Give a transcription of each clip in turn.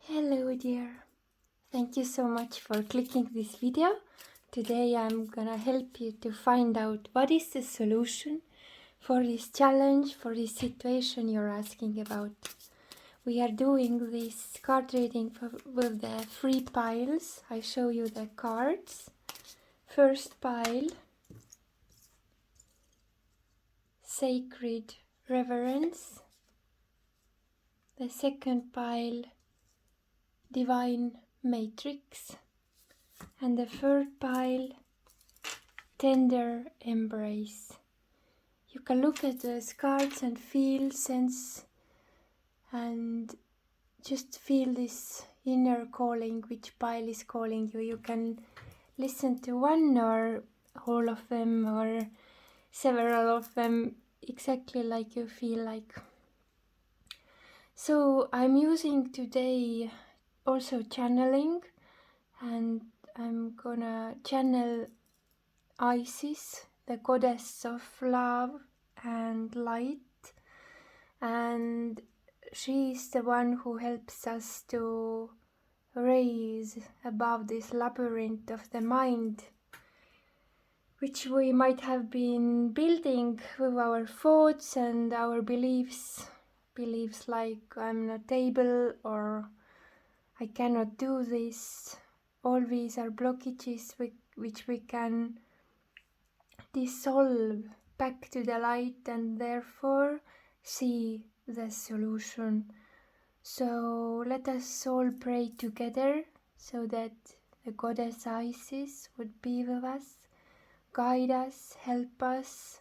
Hello dear, thank you so much for clicking this video. Today I'm gonna help you to find out what is the solution for this challenge, for this situation you're asking about. We are doing this card reading with the 3 piles. I show you the cards. First pile, Sacred Reverence. The second pile, Divine Matrix. And the third pile, Tender Embrace. You can look at those cards and feel, sense, and just feel this inner calling, which pile is calling you. You can listen to one or all of them or several of them exactly like you feel like. So I'm using today also channeling, and I'm gonna channel Isis, the goddess of love and light, and she is the one who helps us to raise above this labyrinth of the mind, which we might have been building with our thoughts and our beliefs like I'm not able or I cannot do this. All these are blockages which we can dissolve back to the light and therefore see the solution. So let us all pray together so that the goddess Isis would be with us, guide us, help us,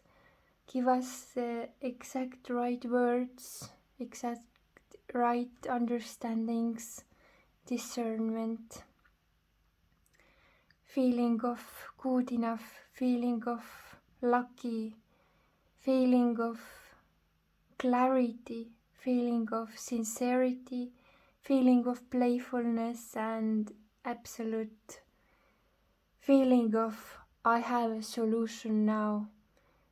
give us the exact right words, exact right understandings, discernment, feeling of good enough, feeling of lucky, feeling of clarity, feeling of sincerity, feeling of playfulness, and absolute feeling of I have a solution now.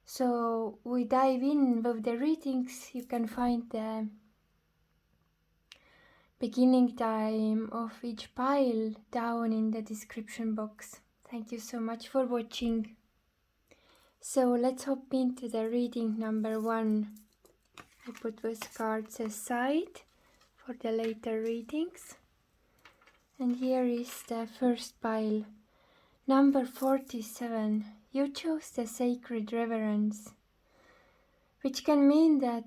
So we dive in with the readings. You can find the beginning time of each pile down in the description box. Thank you so much for watching. So let's hop into the reading number 1. I put those cards aside for the later readings. And here is the first pile. Number 47. You chose the Sacred Reverence, which can mean that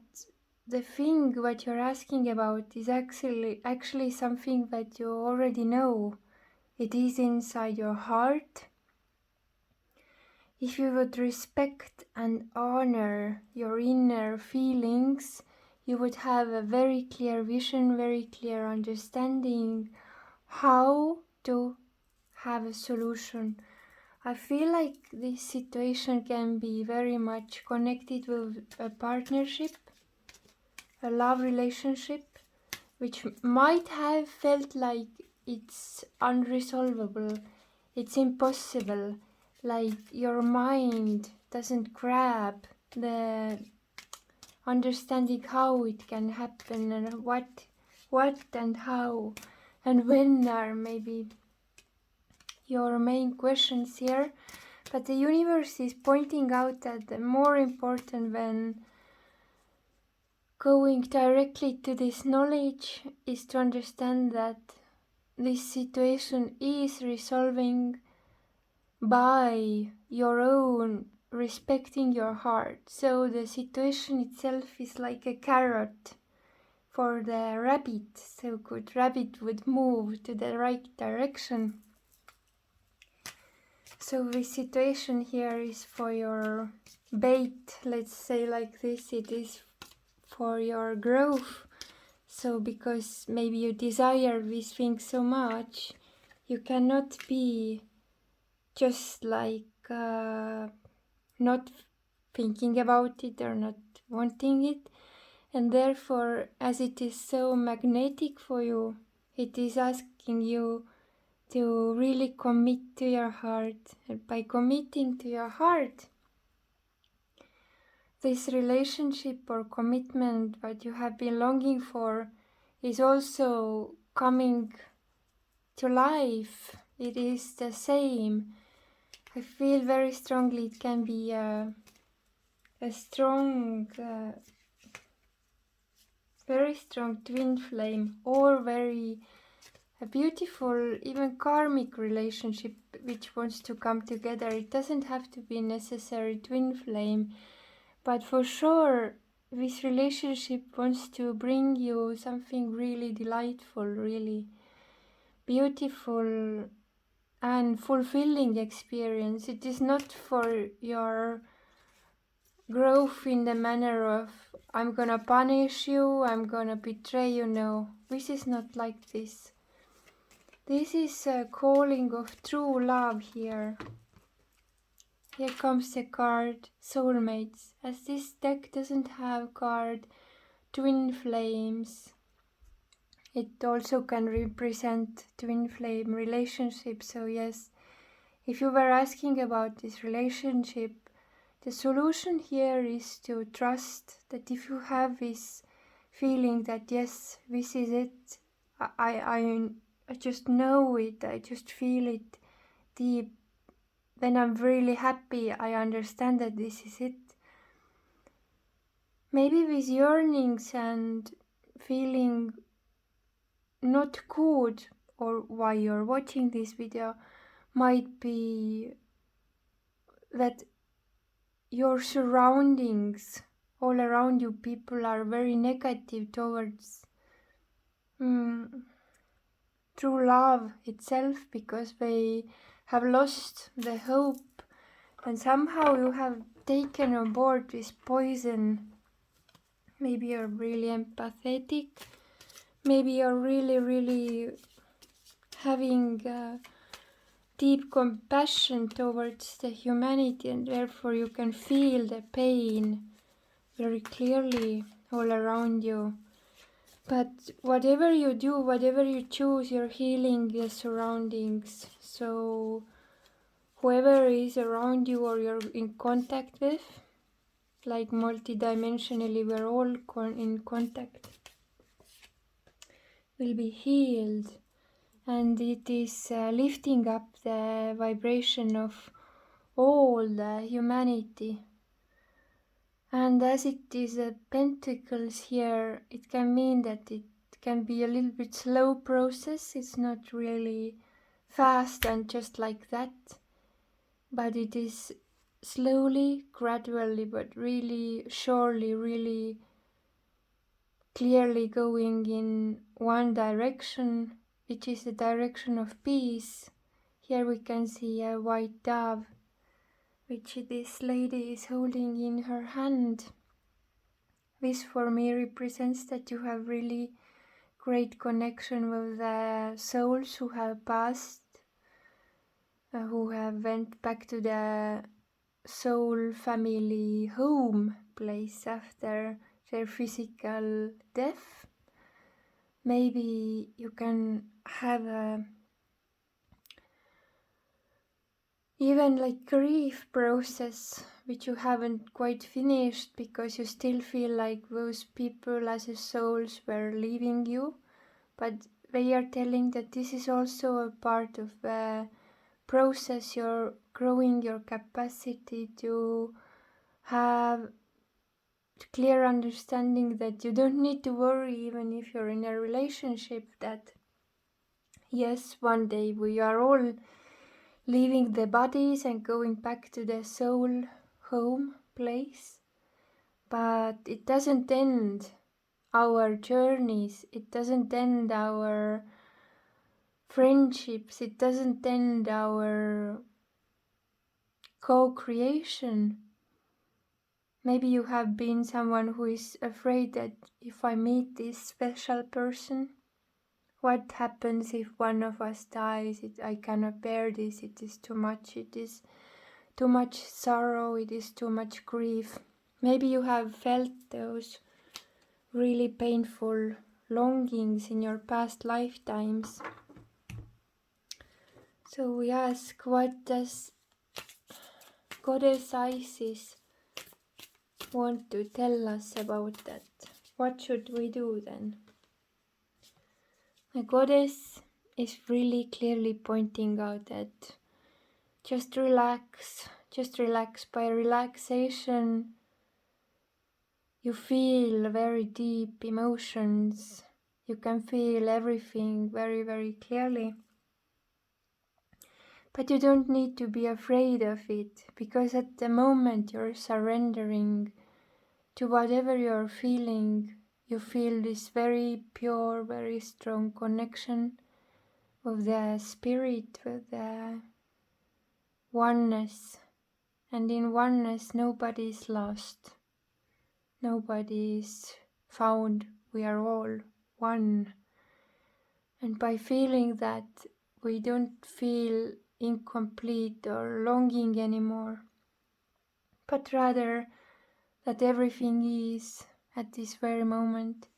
the thing what you're asking about is actually something that you already know. It is inside your heart. If you would respect and honor your inner feelings, you would have a very clear vision, very clear understanding how to have a solution. I feel like this situation can be very much connected with a partnership, a love relationship, which might have felt like it's unresolvable, it's impossible, like your mind doesn't grab the understanding how it can happen and what and how and when are maybe your main questions here. But the universe is pointing out that the more important than going directly to this knowledge is to understand that this situation is resolving by your own respecting your heart. So the situation itself is like a carrot for the rabbit, so good rabbit would move to the right direction. So the situation here is for your bait, let's say like this, it is for your growth. So because maybe you desire these things so much, you cannot be just like not thinking about it or not wanting it. And therefore, as it is so magnetic for you, it is asking you to really commit to your heart. And by committing to your heart, this relationship or commitment that you have been longing for is also coming to life. It is the same. I feel very strongly it can be a strong, very strong twin flame, or a beautiful, even karmic relationship which wants to come together. It doesn't have to be necessary twin flame, but for sure this relationship wants to bring you something really delightful, really beautiful and fulfilling experience. It is not for your growth in the manner of I'm gonna punish you, I'm gonna betray you. No, this is not like this. This is a calling of true love here. Here comes the card soulmates. As this deck doesn't have card twin flames, it also can represent twin flame relationship. So yes, if you were asking about this relationship, the solution here is to trust that if you have this feeling that yes, this is it, I just know it, I just feel it deep. When I'm really happy, I understand that this is it. Maybe with yearnings and feeling not good, or why you're watching this video, might be that your surroundings, all around you, people are very negative towards true love itself, because they have lost the hope, and somehow you have taken on board this poison. Maybe you're really empathetic, maybe you're really having deep compassion towards the humanity, and therefore you can feel the pain very clearly all around you. But whatever you do, whatever you choose, you're healing the surroundings. So whoever is around you or you're in contact with, like multidimensionally we're all in contact, will be healed. And it is lifting up the vibration of all the humanity. And as it is a pentacles here, it can mean that it can be a little bit slow process. It's not really fast and just like that, but it is slowly, gradually, but really surely, really clearly going in one direction, which is the direction of peace. Here we can see a white dove, which this lady is holding in her hand. This for me represents that you have really great connection with the souls who have passed, who have went back to the soul family home place after their physical death. Maybe you can have a even like grief process which you haven't quite finished, because you still feel like those people as a souls were leaving you, but they are telling that this is also a part of the process. You're growing your capacity to have clear understanding that you don't need to worry, even if you're in a relationship, that yes, one day we are all leaving the bodies and going back to the soul home place. But it doesn't end our journeys, it doesn't end our friendships, it doesn't end our co-creation. Maybe you have been someone who is afraid that if I meet this special person, what happens if one of us dies? I cannot bear this, it is too much, it is too much sorrow, it is too much grief. Maybe you have felt those really painful longings in your past lifetimes. So we ask, what does Goddess Isis want to tell us about that? What should we do then? The goddess is really clearly pointing out that just relax. By relaxation, you feel very deep emotions. You can feel everything very, very clearly. But you don't need to be afraid of it, because at the moment you're surrendering to whatever you're feeling, you feel this very pure, very strong connection with the spirit, with the oneness. And in oneness, nobody is lost. Nobody is found. We are all one. And by feeling that, we don't feel incomplete or longing anymore, but rather that everything is at this very moment.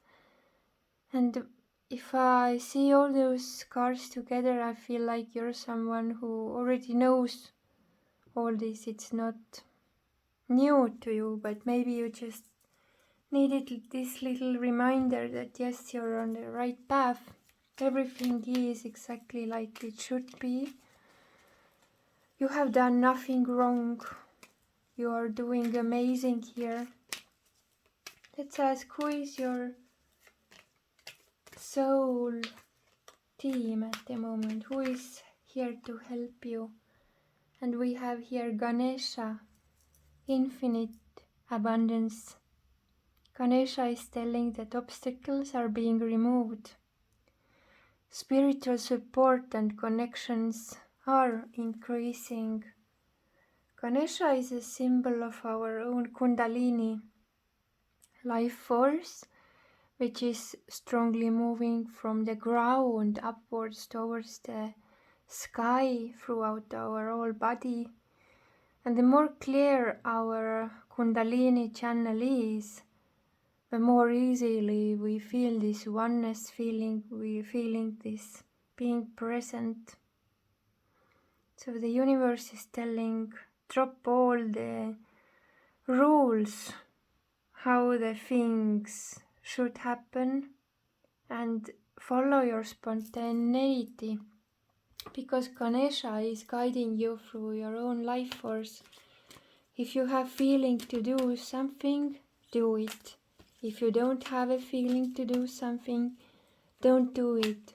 And if I see all those cards together, I feel like you're someone who already knows all this. It's not new to you, but maybe you just needed this little reminder that yes, you're on the right path. Everything is exactly like it should be. You have done nothing wrong. You are doing amazing here. Let's ask, who is your soul team at the moment? Who is here to help you? And we have here Ganesha, infinite abundance. Ganesha is telling that obstacles are being removed. Spiritual support and connections are increasing. Ganesha is a symbol of our own Kundalini life force, which is strongly moving from the ground upwards towards the sky throughout our whole body. And the more clear our Kundalini channel is, the more easily we feel this oneness feeling, we're feeling this being present. So the universe is telling, drop all the rules, how the things should happen, and follow your spontaneity, because Ganesha is guiding you through your own life force. If you have feeling to do something, do it. If you don't have a feeling to do something, don't do it.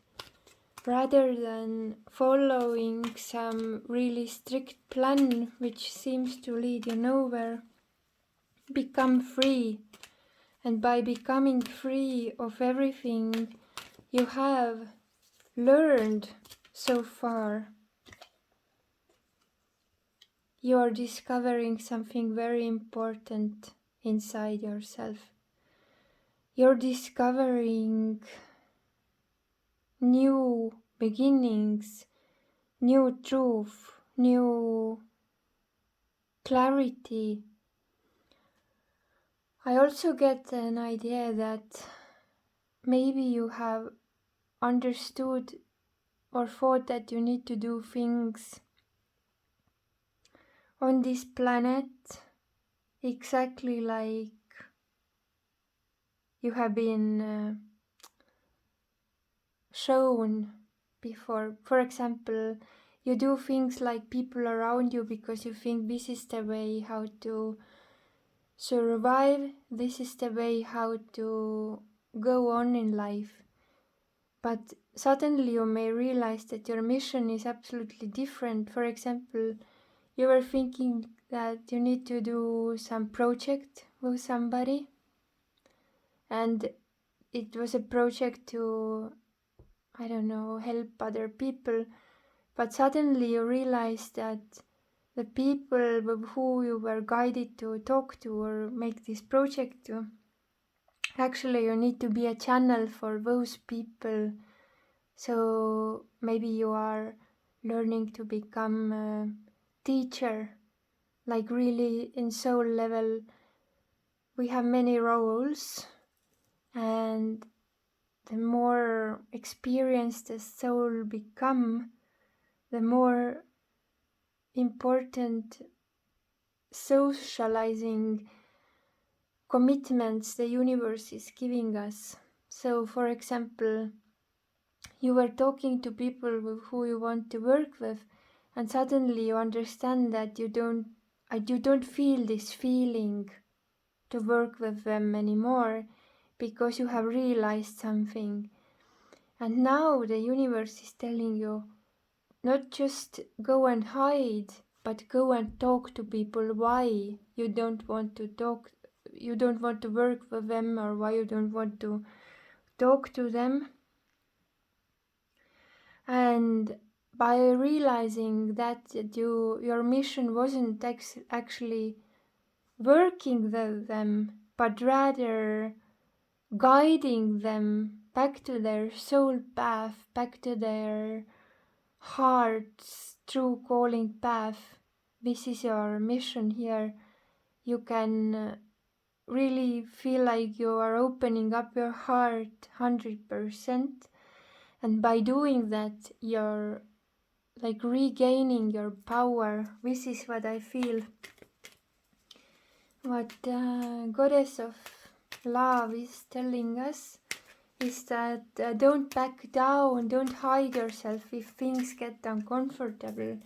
Rather than following some really strict plan which seems to lead you nowhere, become free. And by becoming free of everything you have learned so far, you are discovering something very important inside yourself. You're discovering new beginnings, new truth, new clarity. I also get an idea that maybe you have understood or thought that you need to do things on this planet exactly like you have been shown before. For example, you do things like people around you because you think this is the way how to survive, this is the way how to go on in life. But suddenly you may realize that your mission is absolutely different. For example, you were thinking that you need to do some project with somebody, and it was a project to, I don't know, help other people. But suddenly you realize that the people with who you were guided to talk to or make this project to, actually you need to be a channel for those people. So maybe you are learning to become a teacher, like really in soul level. We have many roles, and the more experienced the soul become, the more important socializing commitments the universe is giving us. So for example, You were talking to people who you want to work with, and suddenly you understand that you don't feel this feeling to work with them anymore because you have realized something. And now the universe is telling you not just go and hide, but go and talk to people why you don't want to work with them, or why you don't want to talk to them. And by realizing that your mission wasn't actually working with them, but rather guiding them back to their soul path, back to their heart's true calling path. This is your mission here. You can really feel like you are opening up your heart 100%. And by doing that, you're like regaining your power. This is what I feel. What Goddess of Love is telling us is that don't back down, don't hide yourself if things get uncomfortable.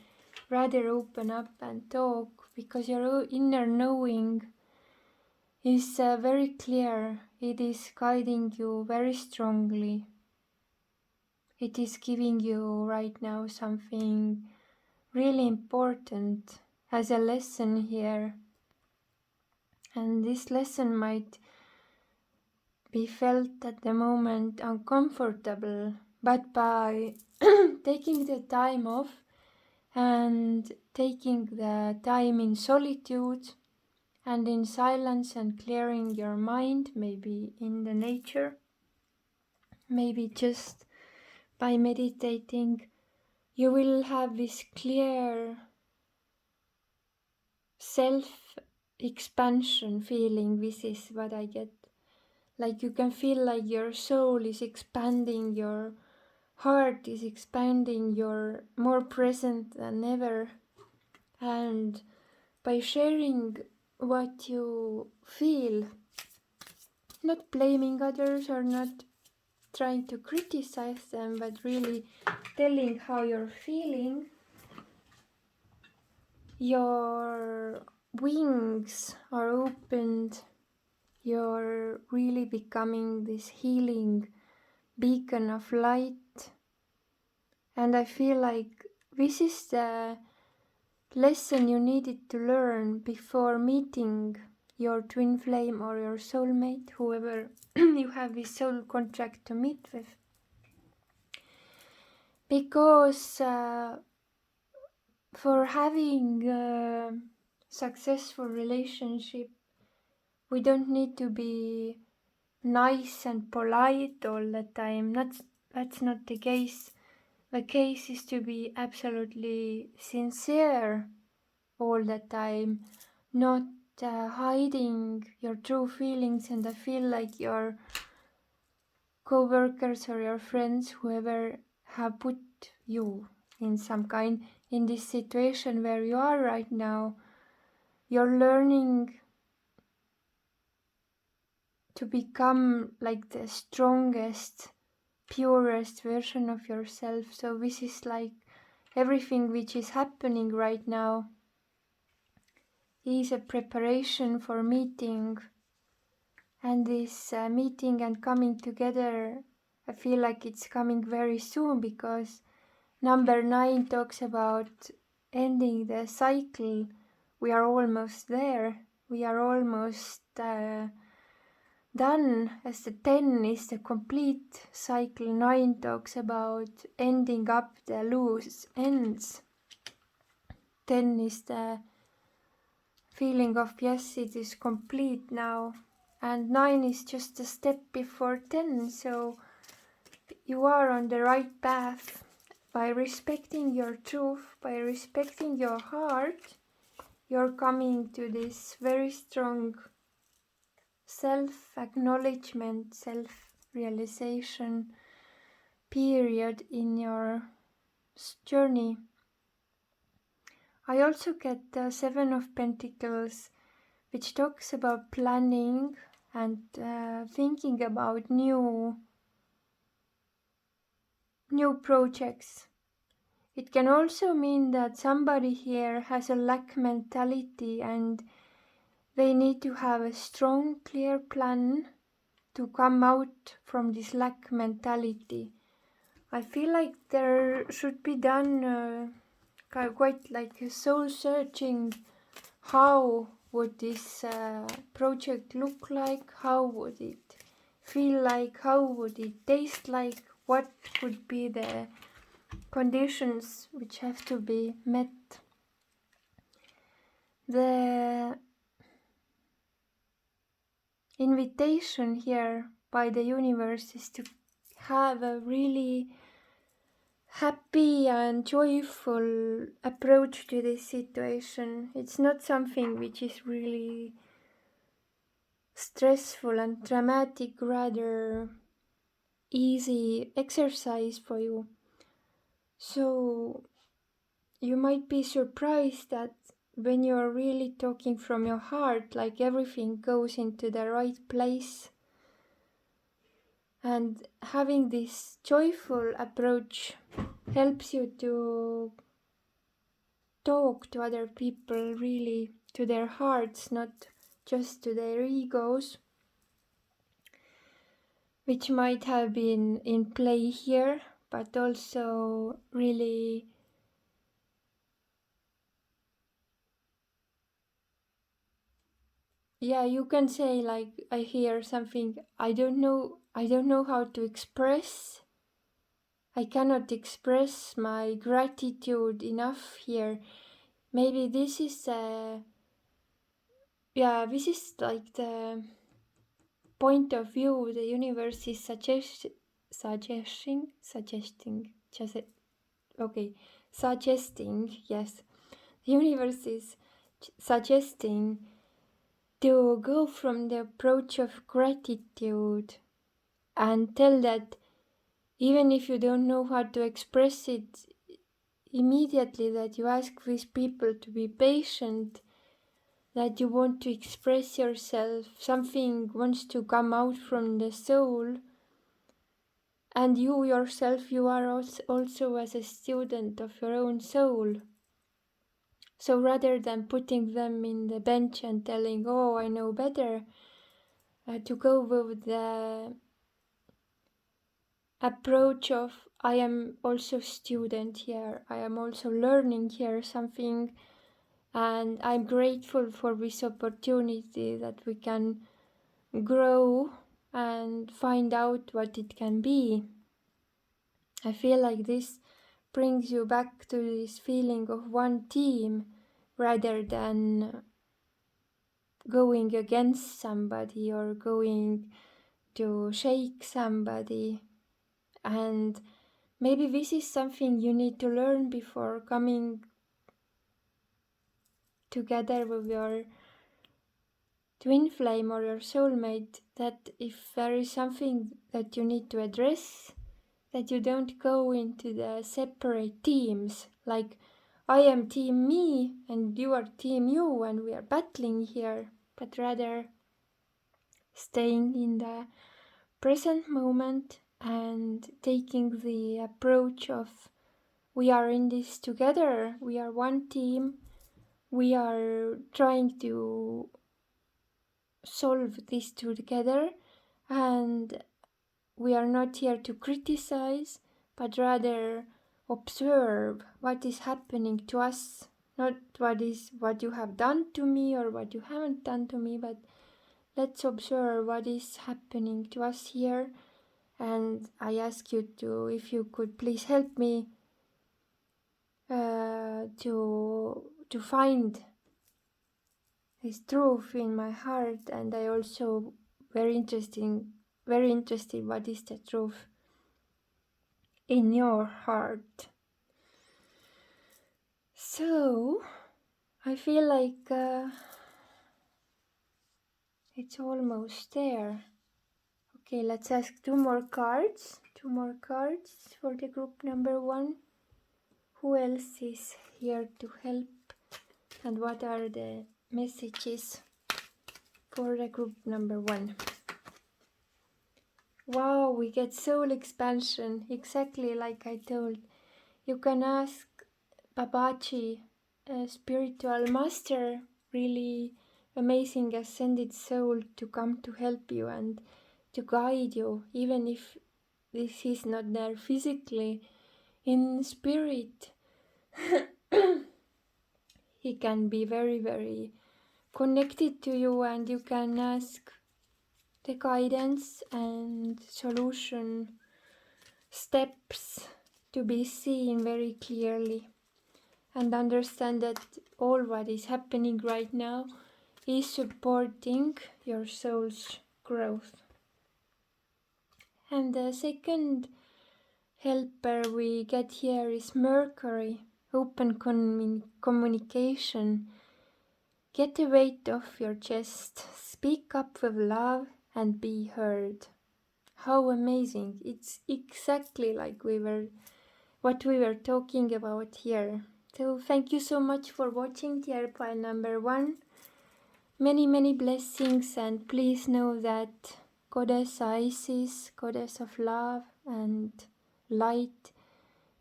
Rather open up and talk, because your inner knowing is very clear. It is guiding you very strongly. It is giving you right now something really important as a lesson here. And this lesson might be felt at the moment uncomfortable, but by taking the time off and taking the time in solitude and in silence and clearing your mind, maybe in the nature, maybe just by meditating, you will have this clear self-expansion feeling. This is what I get. Like you can feel like your soul is expanding, your heart is expanding, you're more present than ever. And by sharing what you feel, not blaming others or not trying to criticize them, but really telling how you're feeling, your wings are opened. You're really becoming this healing beacon of light. And I feel like this is the lesson you needed to learn before meeting your twin flame or your soulmate, whoever you have this soul contract to meet with. Because for having a successful relationship, we don't need to be nice and polite all the time. That's not the case. The case is to be absolutely sincere all the time, not hiding your true feelings. And I feel like your co-workers or your friends, whoever have put you in some kind in this situation where you are right now, you're learning to become like the strongest, purest version of yourself. So this is like everything which is happening right now is a preparation for meeting. And this meeting and coming together, I feel like it's coming very soon, because number 9 talks about ending the cycle. We are almost there. We are almost done, as the 10 is the complete cycle. 9 talks about ending up the loose ends. 10 is the feeling of yes, it is complete now. And 9 is just a step before 10. So you are on the right path. By respecting your truth, by respecting your heart, you're coming to this very strong self-acknowledgement, self-realization period in your journey. I also get the 7 of Pentacles, which talks about planning and thinking about new new projects. It can also mean that somebody here has a lack mentality and they need to have a strong, clear plan to come out from this lack mentality. I feel like there should be done quite like a soul searching. How would this project look like? How would it feel like? How would it taste like? What would be the conditions which have to be met? The invitation here by the universe is to have a really happy and joyful approach to this situation. It's not something which is really stressful and dramatic, rather easy exercise for you. So you might be surprised that when you're really talking from your heart, like everything goes into the right place. And having this joyful approach helps you to talk to other people, really to their hearts, not just to their egos, which might have been in play here, but also really you can say like, I hear something, I don't know how to express. I cannot express my gratitude enough here. Maybe this is this is like the point of view the universe is suggesting, yes. The universe is suggesting to go from the approach of gratitude and tell that even if you don't know how to express it immediately, that you ask these people to be patient, that you want to express yourself, something wants to come out from the soul, and you yourself, you are also as a student of your own soul. So rather than putting them in the bench and telling, oh, I know better, to go with the approach of, I am also student here, I am also learning here something, and I'm grateful for this opportunity that we can grow and find out what it can be. I feel like this brings you back to this feeling of one team rather than going against somebody or going to shake somebody. And maybe this is something you need to learn before coming together with your twin flame or your soulmate, that if there is something that you need to address, that you don't go into the separate teams, like I am team me and you are team you and we are battling here, but rather staying in the present moment and taking the approach of, we are in this together, we are one team, we are trying to solve this together, and we are not here to criticize, but rather observe what is happening to us, not what you have done to me or what you haven't done to me, but let's observe what is happening to us here. And I ask you to, if you could please help me to find this truth in my heart. And I also very interested what is the truth in your heart. So I feel like it's almost there. Okay, let's ask two more cards for the group number 1. Who else is here to help, and what are the messages for the group number 1? Wow, we get soul expansion, exactly like I told. You can ask Babaji, a spiritual master, really amazing ascended soul, to come to help you and to guide you, even if this is not there physically. In spirit, he can be very, very connected to you, and you can ask the guidance and solution steps to be seen very clearly, and understand that all what is happening right now is supporting your soul's growth. And the second helper we get here is Mercury, open communication. Get the weight off your chest, speak up with love and be heard. How amazing! It's exactly like what we were talking about here. So thank you so much for watching tier pile number 1. Many, many blessings, and please know that Goddess Isis, Goddess of Love and Light,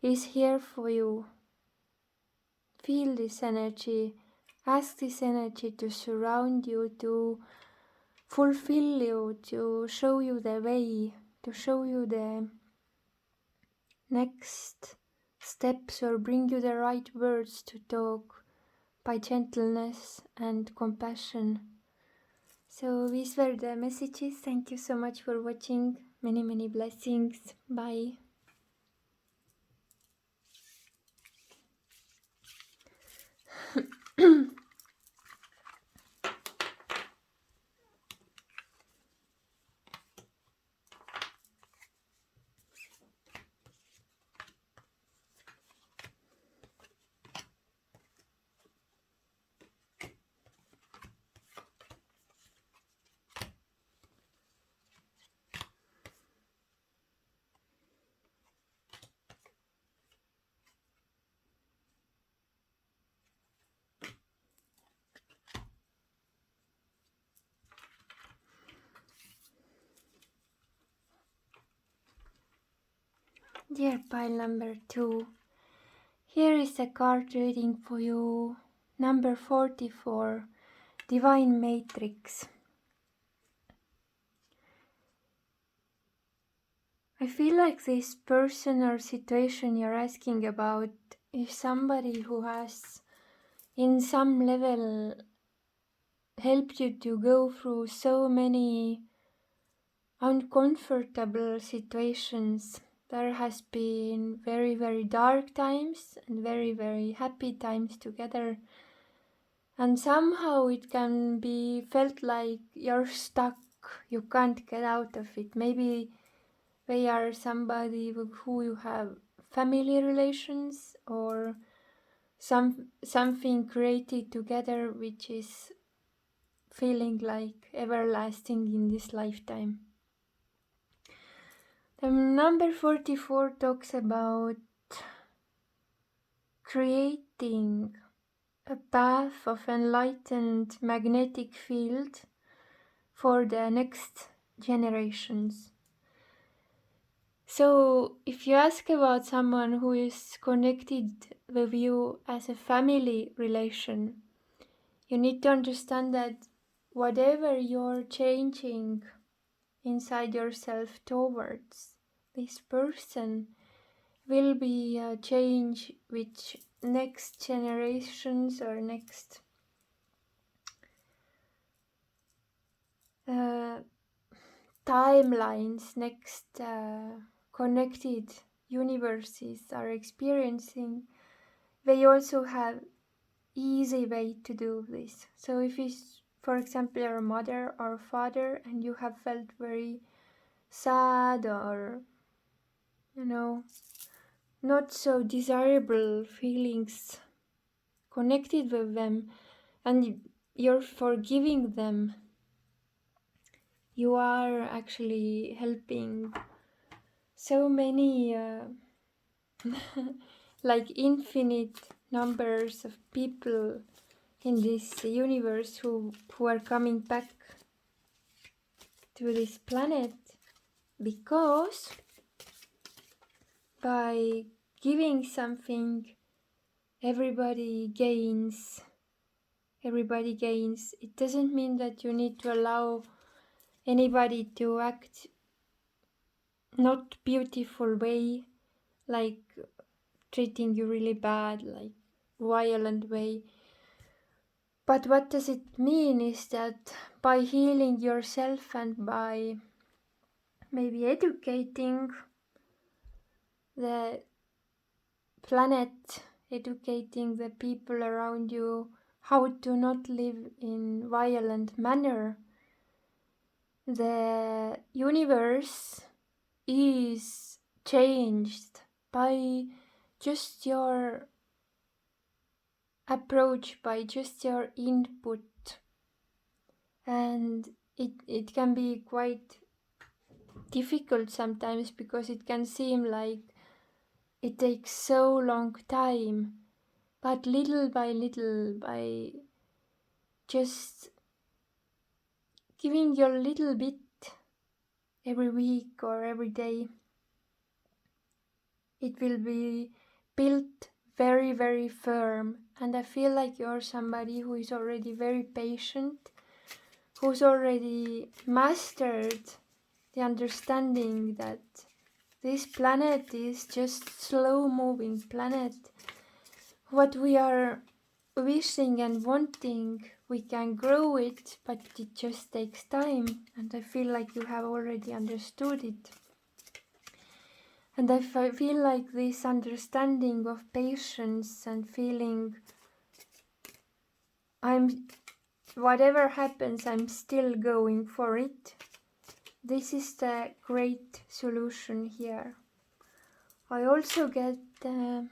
is here for you. Feel this energy. Ask this energy to surround you, to fulfill you, to show you the way, to show you the next steps, or bring you the right words to talk by gentleness and compassion. So these were the messages. Thank you so much for watching. Many, many blessings. Bye. Dear pile number 2, here is a card reading for you. Number 44, Divine Matrix. I feel like this person or situation you're asking about is somebody who has, in some level, helped you to go through so many uncomfortable situations. There has been very, very dark times and very, very happy times together. And somehow it can be felt like you're stuck, you can't get out of it. Maybe they are somebody with who you have family relations, or something created together which is feeling like everlasting in this lifetime. The number 44 talks about creating a path of enlightened magnetic field for the next generations. So if you ask about someone who is connected with you as a family relation, you need to understand that whatever you're changing inside yourself towards this person will be a change which next generations or next timelines, next connected universes are experiencing. They also have easy way to do this. So if it's, for example, your mother or father, and you have felt very sad or, not so desirable feelings connected with them, and you're forgiving them, you are actually helping so many like infinite numbers of people in this universe who are coming back to this planet because by giving something, everybody gains. It doesn't mean that you need to allow anybody to act not beautiful way, like treating you really bad, like violent way. But what does it mean is that by healing yourself and by maybe educating the planet, educating the people around you how to not live in violent manner, the universe is changed by just your approach, by just your input. And it can be quite difficult sometimes because it can seem like it takes so long time, but little by little, by just giving your little bit every week or every day, it will be built very, very firm. And I feel like you're somebody who is already very patient, who's already mastered the understanding that this planet is just slow moving planet. What we are wishing and wanting, we can grow it, but it just takes time. And I feel like you have already understood it. And I feel like this understanding of patience and feeling whatever happens, I'm still going for it. This is the great solution here. I also get the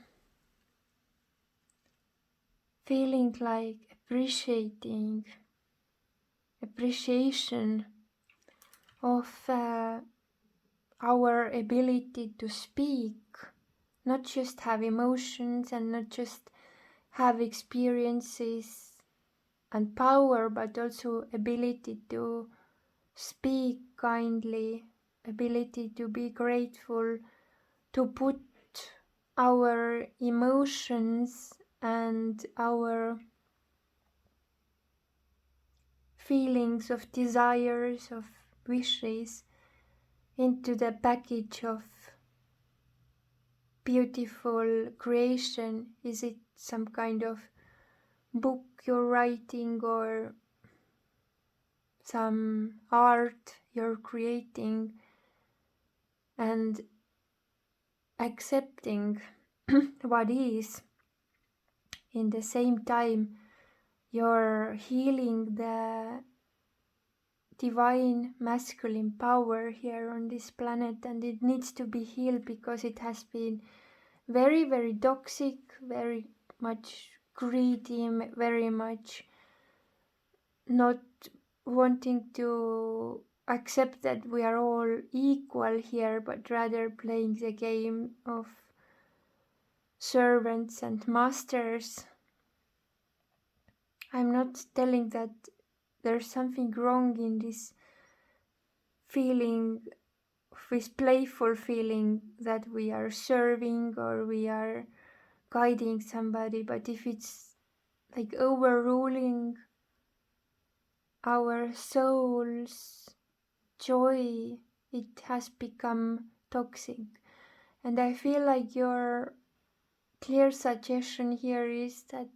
feeling like appreciation of our ability to speak, not just have emotions and not just have experiences and power, but also ability to speak kindly, ability to be grateful, to put our emotions and our feelings of desires, of wishes into the package of beautiful creation. Is it some kind of book you're writing or some art you're creating, and accepting what is? In the same time, you're healing the divine masculine power here on this planet, and it needs to be healed because it has been very, very toxic, very much greedy, very much not wanting to accept that we are all equal here, but rather playing the game of servants and masters. I'm not telling that there's something wrong in this feeling, this playful feeling that we are serving or we are guiding somebody, but if it's like overruling our soul's joy, it has become toxic. And I feel like your clear suggestion here is that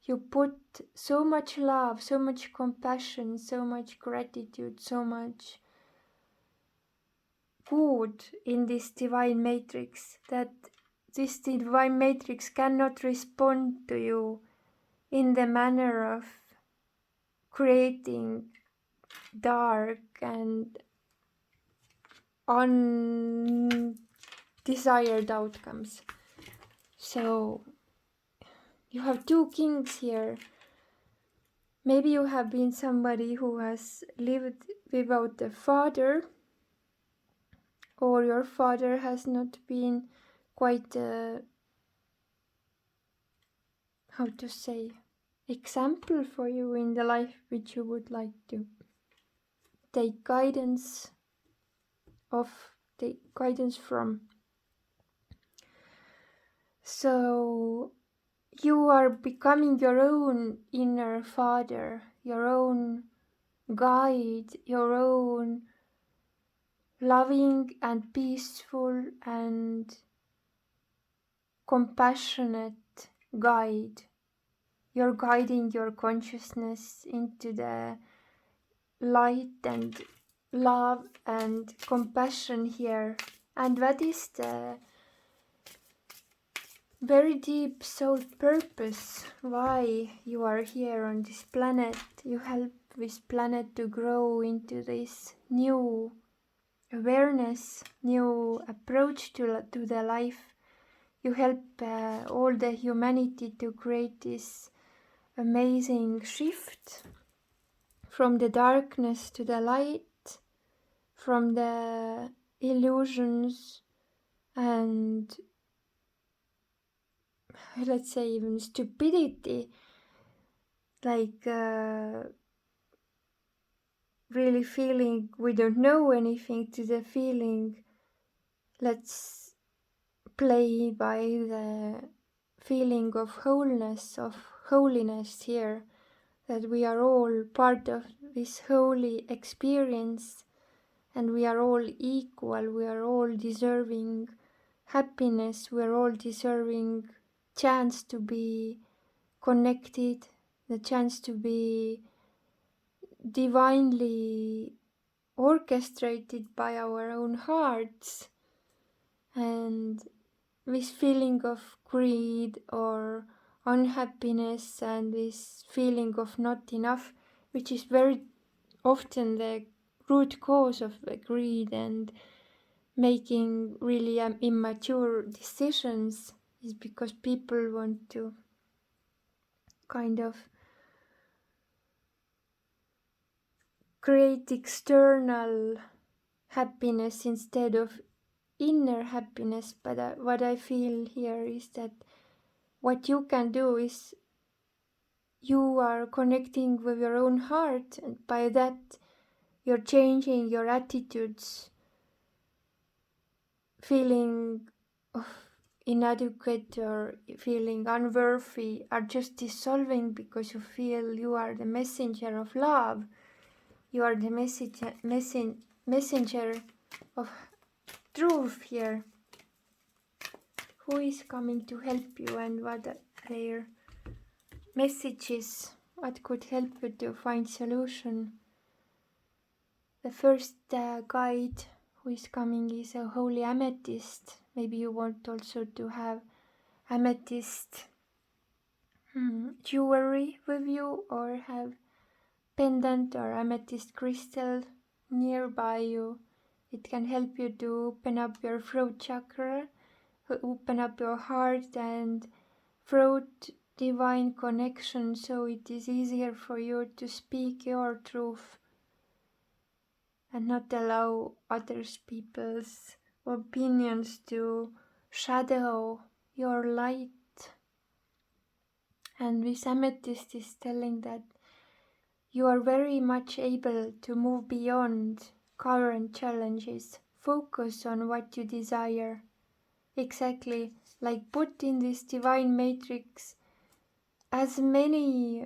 you put so much love, so much compassion, so much gratitude, so much good in this divine matrix that this divine matrix cannot respond to you in the manner of creating dark and undesired outcomes. So you have two kings here. Maybe you have been somebody who has lived without a father, or your father has not been quite how to say, example for you in the life which you would like to take guidance of the guidance from. So you are becoming your own inner father, your own guide, your own loving and peaceful and compassionate guide. You're guiding your consciousness into the light and love and compassion here. And that is the very deep soul purpose why you are here on this planet. You help this planet to grow into this new awareness, new approach to the life. You help all the humanity to create this amazing shift from the darkness to the light, from the illusions and, let's say, even stupidity, like really feeling we don't know anything, to the feeling let's play by the feeling of wholeness, of holiness here, that we are all part of this holy experience and we are all equal, we are all deserving happiness, we are all deserving chance to be connected, the chance to be divinely orchestrated by our own hearts. And this feeling of greed or unhappiness and this feeling of not enough, which is very often the root cause of the greed and making really immature decisions, is because people want to kind of create external happiness instead of inner happiness. But what I feel here is that what you can do is you are connecting with your own heart, and by that you're changing your attitudes. Feeling of inadequate or feeling unworthy are just dissolving because you feel you are the messenger of love. You are the messenger of truth here. Who is coming to help you and what are their messages? What could help you to find solution? The first guide who is coming is a holy amethyst. Maybe you want also to have amethyst jewelry with you, or have pendant or amethyst crystal nearby you. It can help you to open up your throat chakra, open up your heart and throat divine connection, so it is easier for you to speak your truth and not allow others people's opinions to shadow your light. And this amethyst is telling that you are very much able to move beyond current challenges. Focus on what you desire. Exactly, like put in this divine matrix as many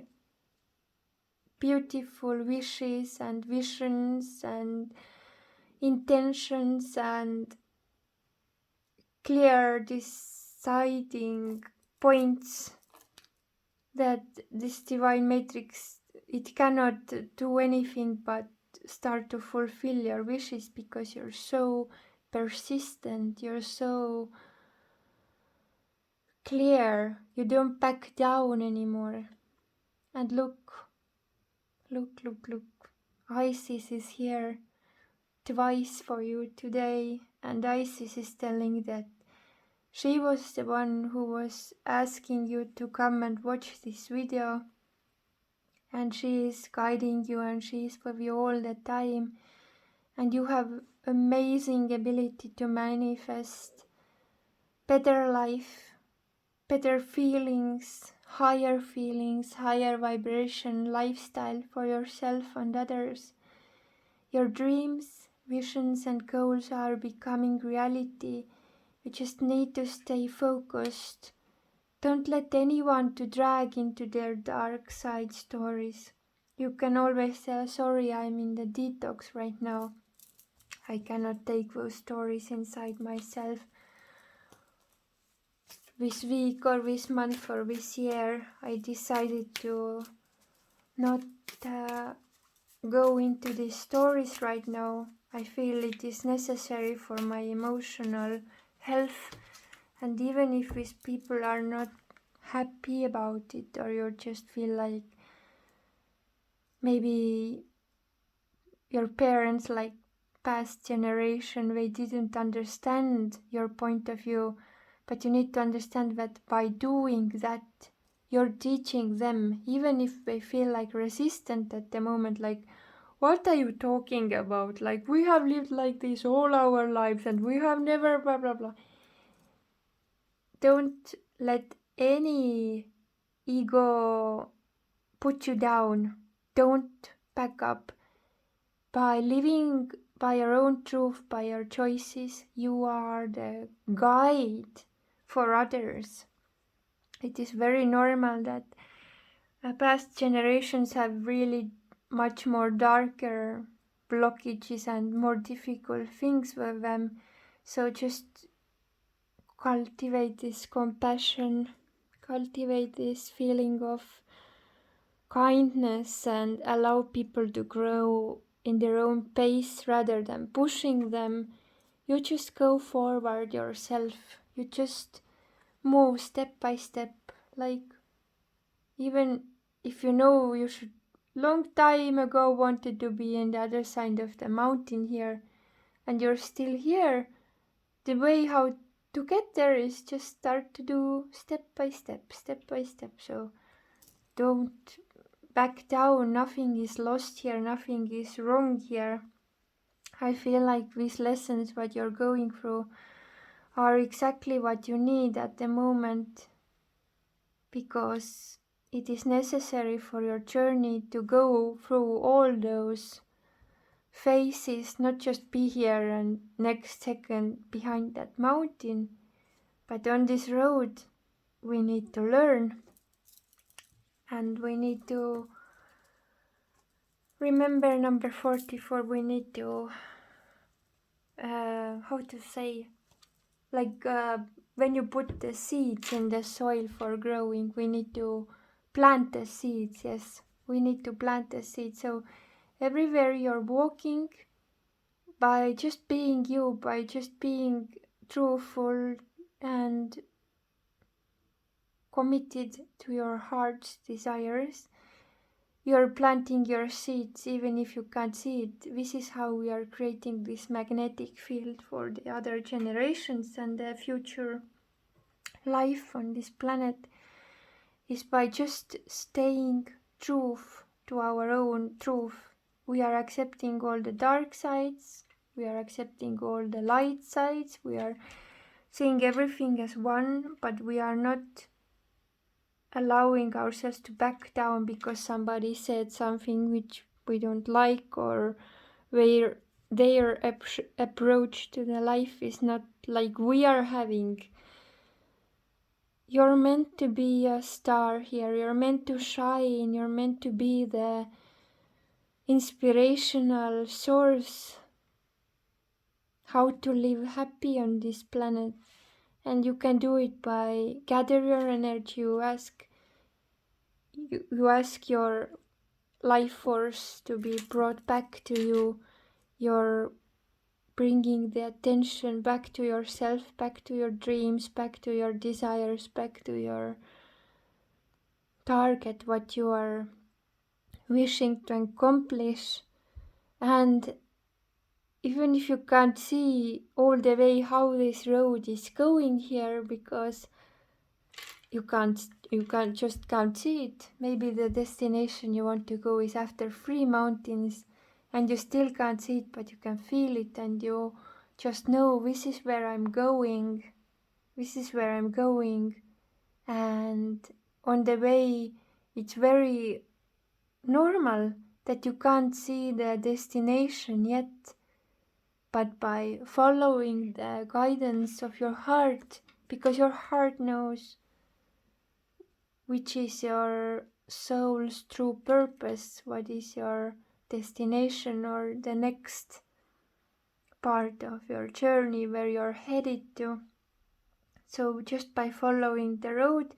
beautiful wishes and visions and intentions and clear deciding points that this divine matrix, it cannot do anything but start to fulfill your wishes, because you're so persistent, you're so clear, you don't back down anymore. And look, Isis is here twice for you today, and Isis is telling that she was the one who was asking you to come and watch this video, and she is guiding you and she is with you all the time, and you have amazing ability to manifest better life, better feelings, higher vibration lifestyle for yourself and others. Your dreams visions and goals are becoming reality. You just need to stay focused. Don't let anyone to drag into their dark side stories. You can always say, sorry, I'm in the detox right now. I cannot take those stories inside myself. This week or this month or this year, I decided to not go into these stories right now. I feel it is necessary for my emotional health, and even if these people are not happy about it, or you just feel like maybe your parents, like past generation, they didn't understand your point of view, but you need to understand that by doing that you're teaching them, even if they feel like resistant at the moment, like, what are you talking about? Like, we have lived like this all our lives and we have never blah blah blah. Don't let any ego put you down. Don't back up. By living by your own truth, by your choices, you are the guide for others. It is very normal that past generations have really much more darker blockages and more difficult things with them. So just cultivate this compassion, cultivate this feeling of kindness, and allow people to grow in their own pace rather than pushing them. You just go forward yourself. You just move step by step. Like, even if you know you should long time ago wanted to be on the other side of the mountain here, and you're still here, the way how to get there is just start to do step by step, step by step. So don't back down. Nothing is lost here, nothing is wrong here. I feel like these lessons, what you're going through, are exactly what you need at the moment, because it is necessary for your journey to go through all those phases, not just be here and next second behind that mountain, but on this road we need to learn, and we need to remember number 44. We need to how to say, like when you put the seeds in the soil for growing, we need to plant the seeds. Yes, we need to plant the seeds. So everywhere you're walking, by just being you, by just being truthful and committed to your heart's desires, you're planting your seeds even if you can't see it. This is how we are creating this magnetic field for the other generations and the future life on this planet, is by just staying true to our own truth. We are accepting all the dark sides, we are accepting all the light sides, we are seeing everything as one, but we are not allowing ourselves to back down because somebody said something which we don't like, or their approach to the life is not like we are having. You're meant to be a star here, you're meant to shine, you're meant to be the inspirational source how to live happy on this planet. And you can do it by gather your energy. You ask your life force to be brought back to you. You're bringing the attention back to yourself, back to your dreams, back to your desires, back to your target, what you are wishing to accomplish. And even if you can't see all the way how this road is going here, because you can't see it. Maybe the destination you want to go is after 3 mountains and you still can't see it, but you can feel it, and you just know this is where I'm going. This is where I'm going. And on the way, it's very normal that you can't see the destination yet. but by following the guidance of your heart, because your heart knows which is your soul's true purpose, what is your destination or the next part of your journey where you're headed to. So just by following the road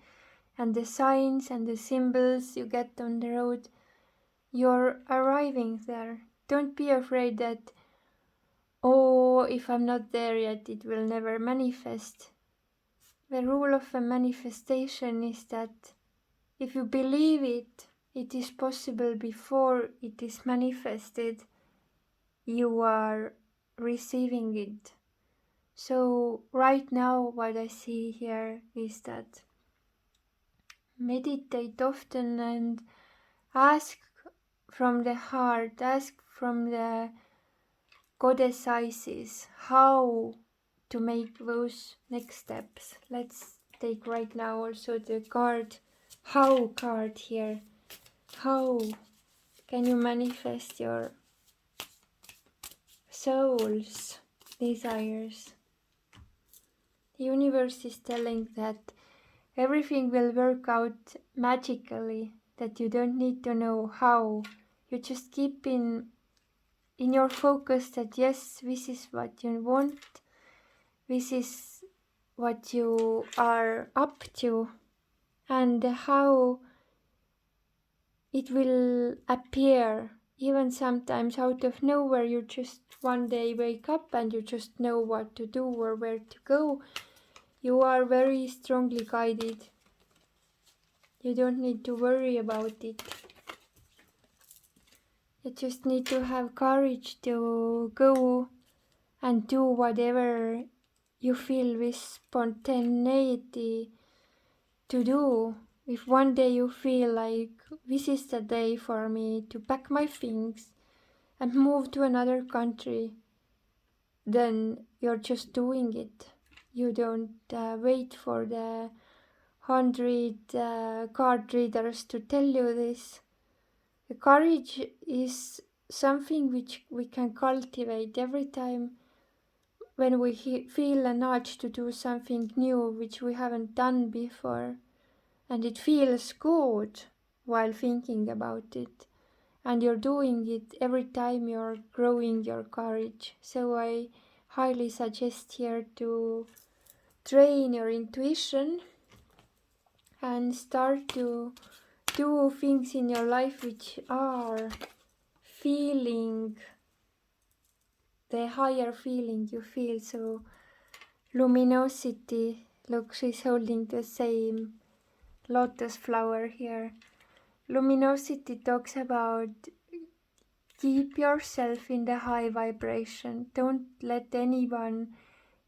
and the signs and the symbols you get on the road, you're arriving there. Don't be afraid that, oh, if I'm not there yet, it will never manifest. The rule of a manifestation is that if you believe it, it is possible before it is manifested, you are receiving it. So right now what I see here is that meditate often and ask from the heart, ask from the goddesses how to make those next steps. Let's take right now also the how card here. How can you manifest your soul's desires? The universe is telling that everything will work out magically, that you don't need to know how. You just keep in your focus that yes, this is what you want, this is what you are up to, and how it will appear even sometimes out of nowhere. You just one day wake up and you just know what to do or where to go. You are very strongly guided. You don't need to worry about it. You just need to have courage to go and do whatever you feel with spontaneity to do. If one day you feel like this is the day for me to pack my things and move to another country, then you're just doing it. You don't wait for the 100 card readers to tell you this. The courage is something which we can cultivate every time when we feel an urge to do something new which we haven't done before, and it feels good while thinking about it, and you're doing it every time you're growing your courage. So I highly suggest here to train your intuition and start to do things in your life which are feeling the higher feeling you feel. So luminosity, look, she's holding the same lotus flower here. Luminosity talks about keep yourself in the high vibration. Don't let anyone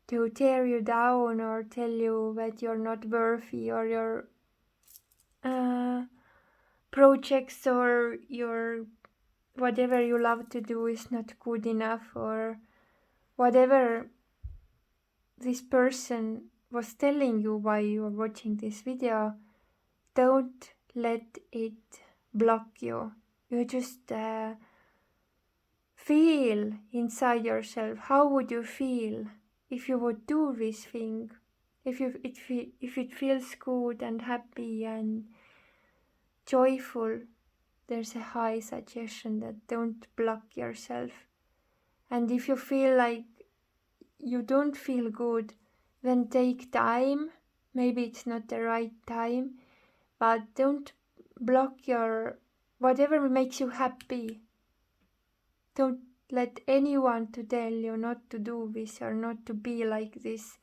to tear you down or tell you that you're not worthy or your projects or your whatever you love to do is not good enough, or whatever this person was telling you while you were watching this video. Don't let it block you. You just feel inside yourself. How would you feel if you would do this thing? If it feels good and happy and joyful, there's a high suggestion that don't block yourself. And if you feel like you don't feel good, then take time. Maybe it's not the right time, but don't block your whatever makes you happy. Don't let anyone to tell you not to do this or not to be like this,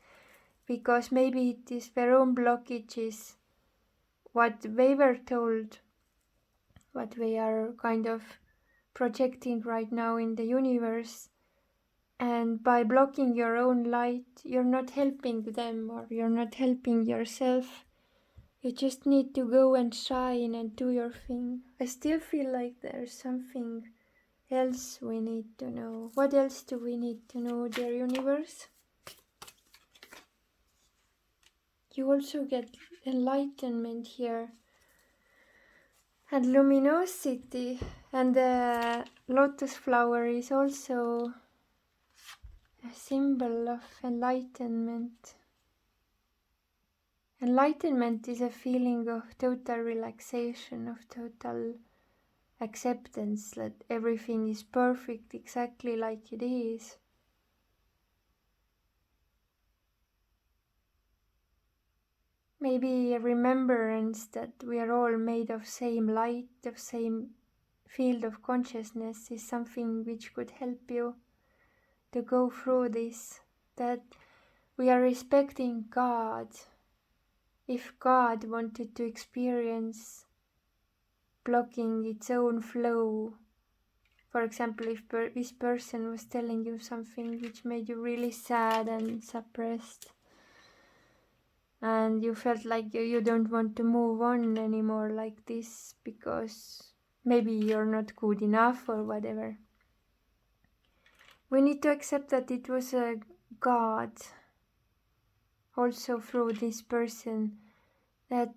because maybe it is their own blockages, what they were told, what they are kind of projecting right now in the universe. And by blocking your own light, you're not helping them or you're not helping yourself. You just need to go and shine and do your thing. I still feel like there's something else we need to know. What else do we need to know, dear universe? You also get enlightenment here and luminosity, and the lotus flower is also a symbol of enlightenment. Enlightenment is a feeling of total relaxation, of total acceptance that everything is perfect exactly like it is. Maybe a remembrance that we are all made of same light, of same field of consciousness is something which could help you to go through this, that we are respecting God. If God wanted to experience blocking its own flow, for example, if this person was telling you something which made you really sad and suppressed, and you felt like you don't want to move on anymore like this because maybe you're not good enough or whatever. We need to accept that it was a God also through this person, that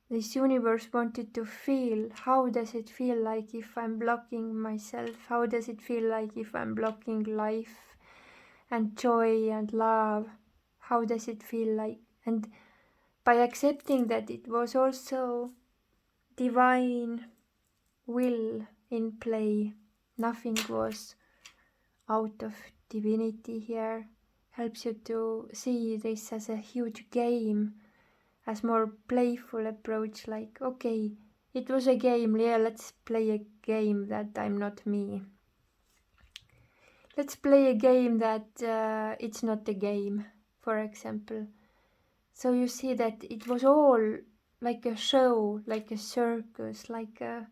this universe wanted to feel how does it feel like if I'm blocking myself, how does it feel like if I'm blocking life and joy and love, how does it feel like. And by accepting that it was also divine will in play, nothing was out of divinity here, helps you to see this as a huge game, as more playful approach, like okay, it was a game, yeah, let's play a game that I'm not me. Let's play a game that it's not a game, for example. So you see that it was all like a show, like a circus, like a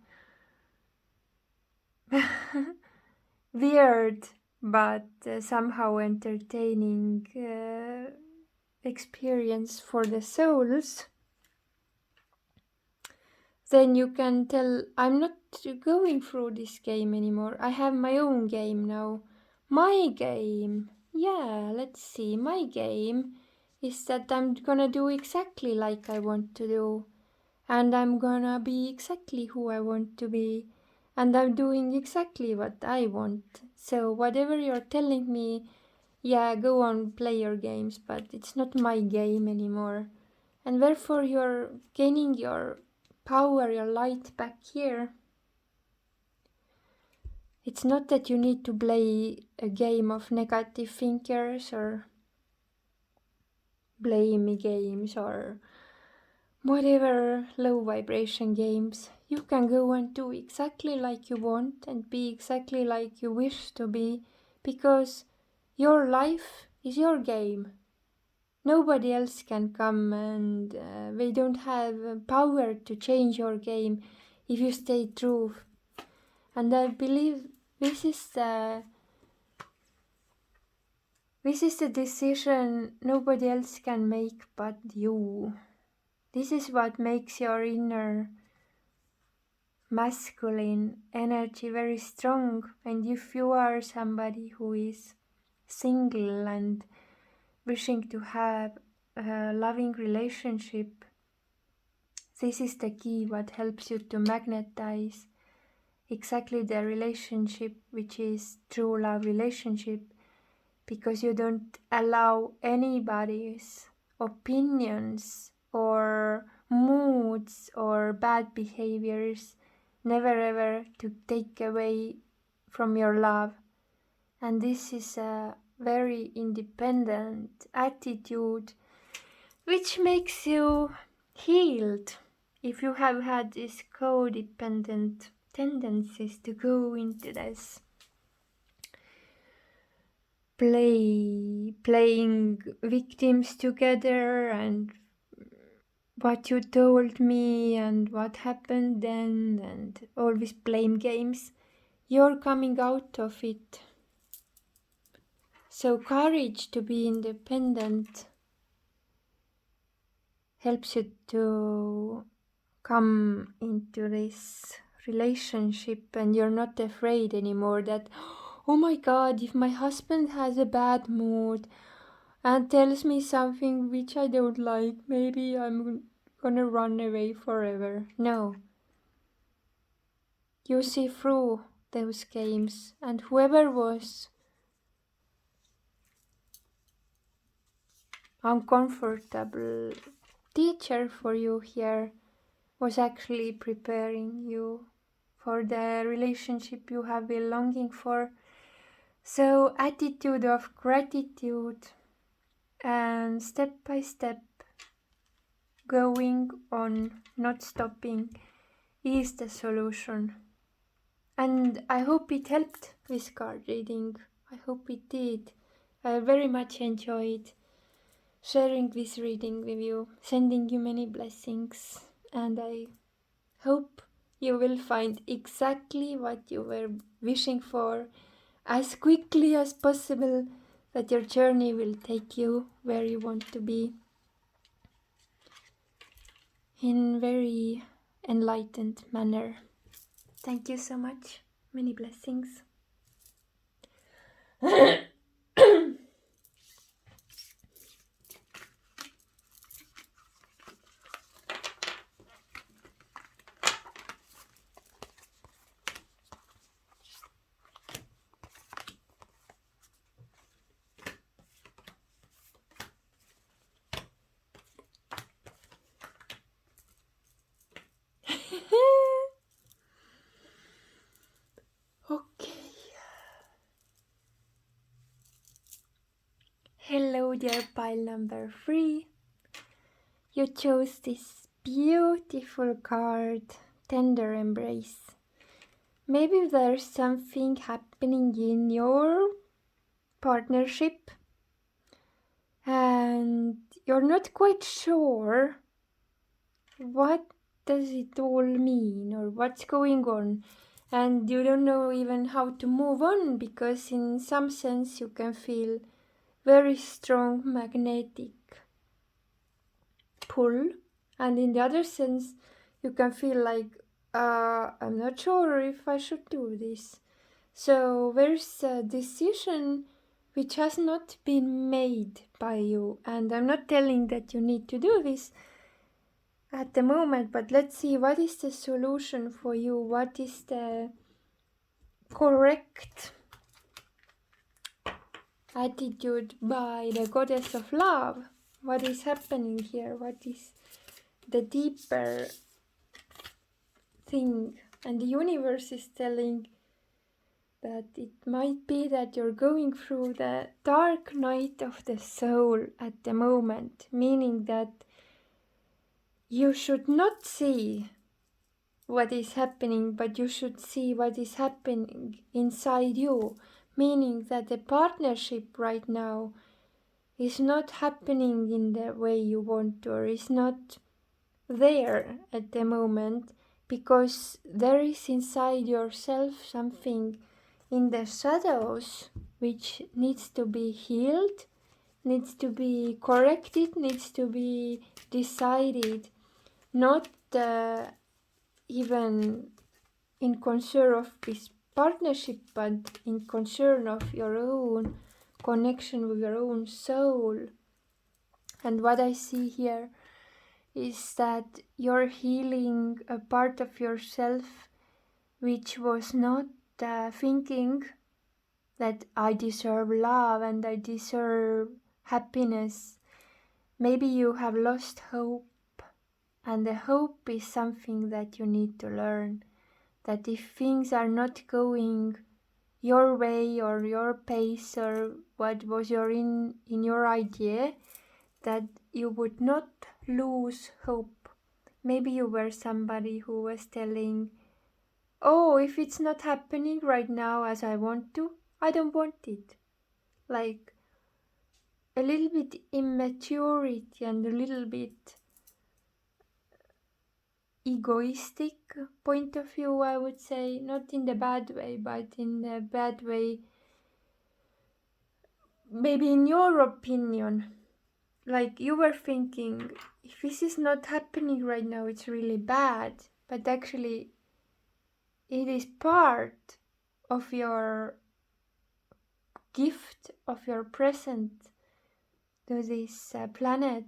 weird but somehow entertaining experience for the souls. Then you can tell, I'm not going through this game anymore. I have my own game now. My game. Yeah, let's see. My game is that I'm gonna do exactly like I want to do. And I'm gonna be exactly who I want to be. And I'm doing exactly what I want. So whatever you're telling me, yeah, go on, play your games, but it's not my game anymore. And therefore you're gaining your power, your light back here. It's not that you need to play a game of negative thinkers or blame games or whatever low vibration games. You can go and do exactly like you want and be exactly like you wish to be, because your life is your game. Nobody else can come and they don't have power to change your game if you stay true. And I believe this is the decision nobody else can make but you. This is what makes your inner masculine energy very strong. And if you are somebody who is single and wishing to have a loving relationship, this is the key what helps you to magnetize exactly the relationship which is true love relationship, because you don't allow anybody's opinions or moods or bad behaviors never ever to take away from your love. And this is a very independent attitude which makes you healed. If you have had these codependent tendencies to go into this playing victims together, and what you told me and what happened then, and all these blame games, you're coming out of it. So courage to be independent helps you to come into this relationship, and you're not afraid anymore that, oh my god, if my husband has a bad mood and tells me something which I don't like, maybe I'm gonna run away forever. No. You see through those games, and whoever was uncomfortable teacher for you here was actually preparing you for the relationship you have been longing for. So, attitude of gratitude and step by step going on, not stopping, is the solution. And I hope it helped this card reading. I hope it did. I very much enjoyed sharing this reading with you, sending you many blessings, and I hope you will find exactly what you were wishing for as quickly as possible, that your journey will take you where you want to be in very enlightened manner. Thank you so much. Many blessings. Okay. Hello dear pile number 3. You chose this beautiful card, Tender Embrace. Maybe there's something happening in your partnership and you're not quite sure what does it all mean or what's going on, and you don't know even how to move on, because in some sense you can feel very strong magnetic pull, and in the other sense you can feel like I'm not sure if I should do this. So there's a decision which has not been made by you, and I'm not telling that you need to do this at the moment, but let's see what is the solution for you, what is the correct attitude by the goddess of love, what is happening here, what is the deeper thing. And the universe is telling that it might be that you're going through the dark night of the soul at the moment, meaning that you should not see what is happening, but you should see what is happening inside you, meaning that the partnership right now is not happening in the way you want to, or is not there at the moment, because there is inside yourself something in the shadows which needs to be healed, needs to be corrected, needs to be decided, not even in concern of this partnership, but in concern of your own connection with your own soul. And what I see here is that you're healing a part of yourself which was not thinking that I deserve love and I deserve happiness. Maybe you have lost hope, and the hope is something that you need to learn. That if things are not going your way or your pace or what was in your idea, that you would not lose hope. Maybe you were somebody who was telling, oh, if it's not happening right now as I want to, I don't want it. Like a little bit immaturity and a little bit egoistic point of view, I would say, not in the bad way, but in the bad way, maybe in your opinion, like you were thinking, if this is not happening right now, it's really bad, but actually it is part of your gift, of your present to this planet,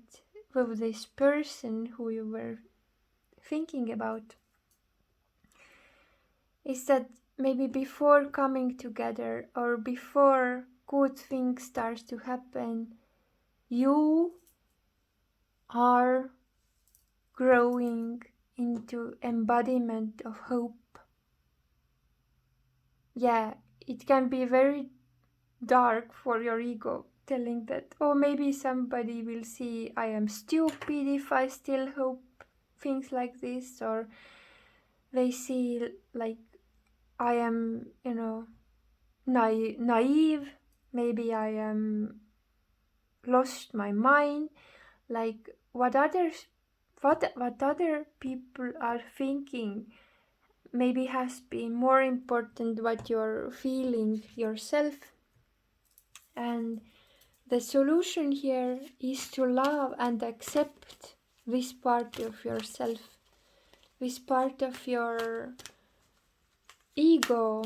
with this person who you were thinking about, is that maybe before coming together or before good things start to happen, you are growing into embodiment of hope. Yeah, it can be very dark for your ego, telling that, oh, maybe somebody will see I am stupid if I still hope things like this, or they see like I am, naive, maybe I am lost my mind, like what other people are thinking maybe has been more important what you're feeling yourself. And the solution here is to love and accept this part of yourself, this part of your ego,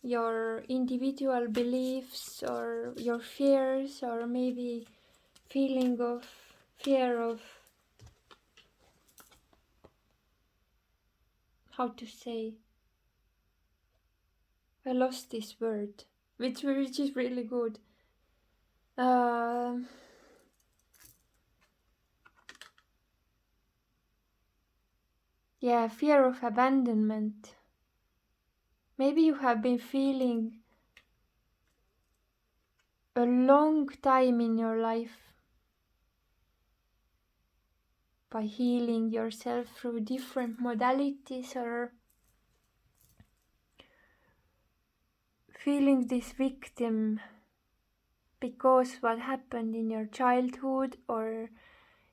your individual beliefs, or your fears, or maybe feeling of fear of, how to say, I lost this word, which is really good. Yeah, fear of abandonment. Maybe you have been feeling a long time in your life by healing yourself through different modalities, or feeling this victim because what happened in your childhood or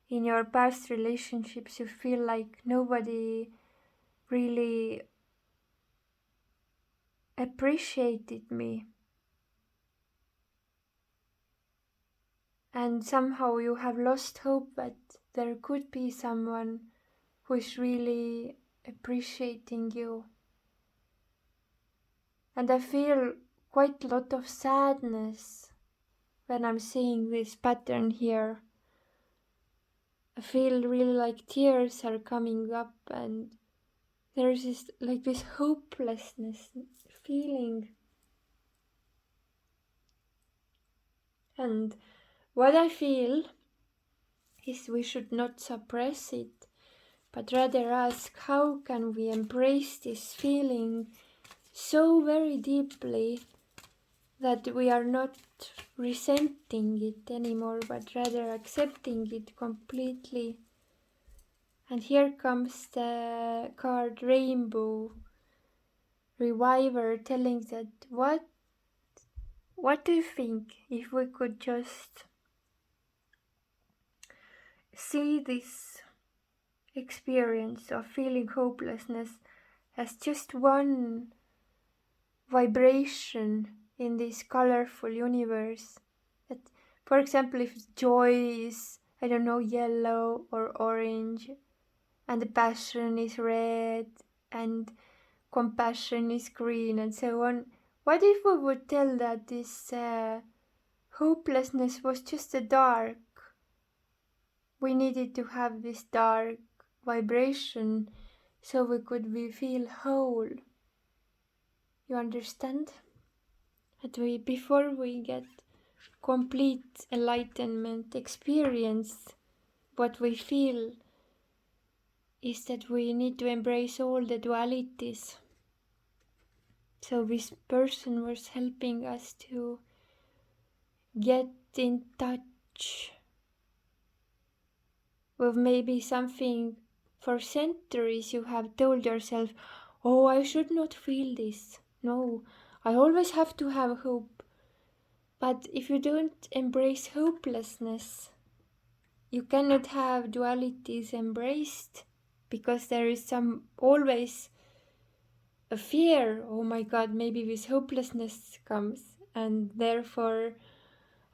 in your past relationships, you feel like nobody really appreciated me. And somehow you have lost hope that there could be someone who is really appreciating you. And I feel quite a lot of sadness when I'm seeing this pattern here. I feel really like tears are coming up, and there's this hopelessness feeling. And what I feel is we should not suppress it, but rather ask, how can we embrace this feeling so very deeply that we are not resenting it anymore, but rather accepting it completely. And here comes the card Rainbow Reviver, telling that what do you think if we could just see this experience of feeling hopelessness as just one vibration in this colorful universe? That, for example, if joy is, I don't know, yellow or orange, and the passion is red, and compassion is green, and so on, what if we would tell that this hopelessness was just a dark? We needed to have this dark vibration so we could feel whole. You understand? That before we get complete enlightenment experience, what we feel is that we need to embrace all the dualities. So this person was helping us to get in touch with maybe something for centuries you have told yourself, oh, I should not feel this. No, I always have to have hope. But if you don't embrace hopelessness, you cannot have dualities embraced, because there is always a fear, oh my god, maybe this hopelessness comes, and therefore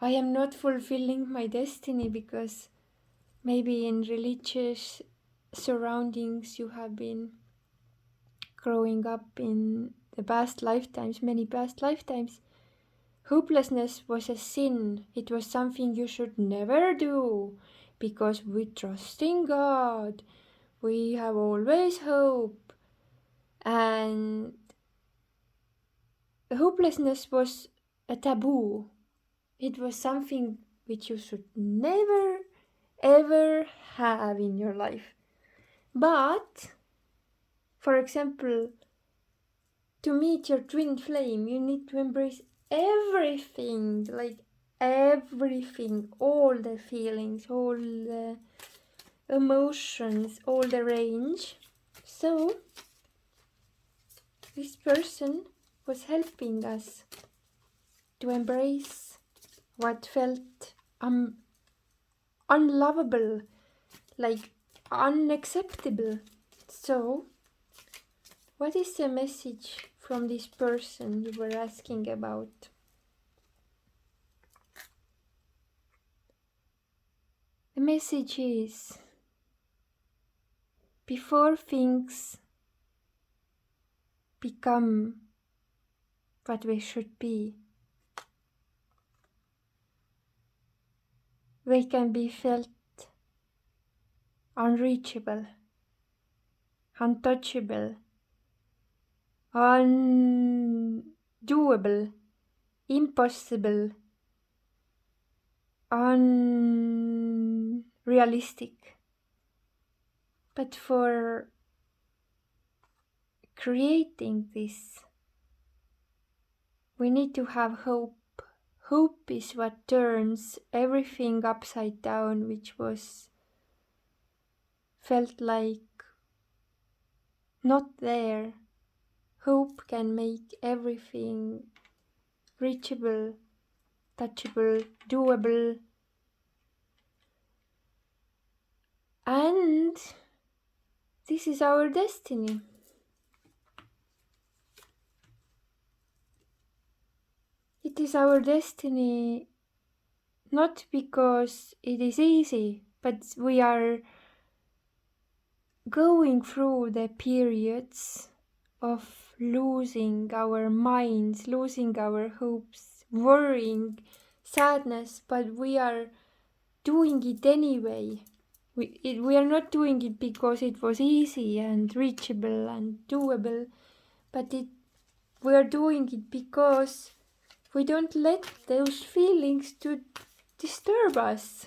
I am not fulfilling my destiny, because maybe in religious surroundings you have been growing up in the past lifetimes, many past lifetimes. Hopelessness was a sin. It was something you should never do, because we trust in God. We have always hope. And hopelessness was a taboo. It was something which you should never ever have in your life. But, for example, to meet your twin flame, you need to embrace everything, like everything, all the feelings, all the emotions, all the range. So, this person was helping us to embrace what felt unlovable, like unacceptable. So, what is the message from this person you were asking about? The message is, before things become what they should be, they can be felt unreachable, untouchable, undoable, impossible, unrealistic. But for creating this, we need to have hope. Hope is what turns everything upside down, which was felt like not there. Hope can make everything reachable, touchable, doable. And this is our destiny. It is our destiny not because it is easy, but we are going through the periods of losing our minds, losing our hopes, worrying, sadness, but we are doing it anyway. We are not doing it because it was easy and reachable and doable, but we are doing it because we don't let those feelings to disturb us.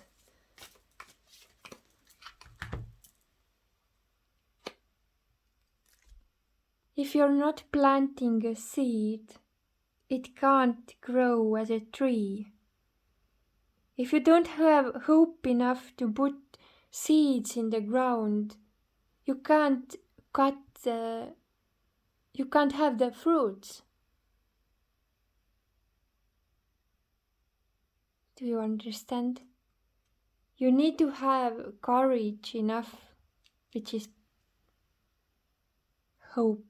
If you're not planting a seed, it can't grow as a tree. If you don't have hope enough to put seeds in the ground, you can't have the fruits. Do you understand? You need to have courage enough, which is hope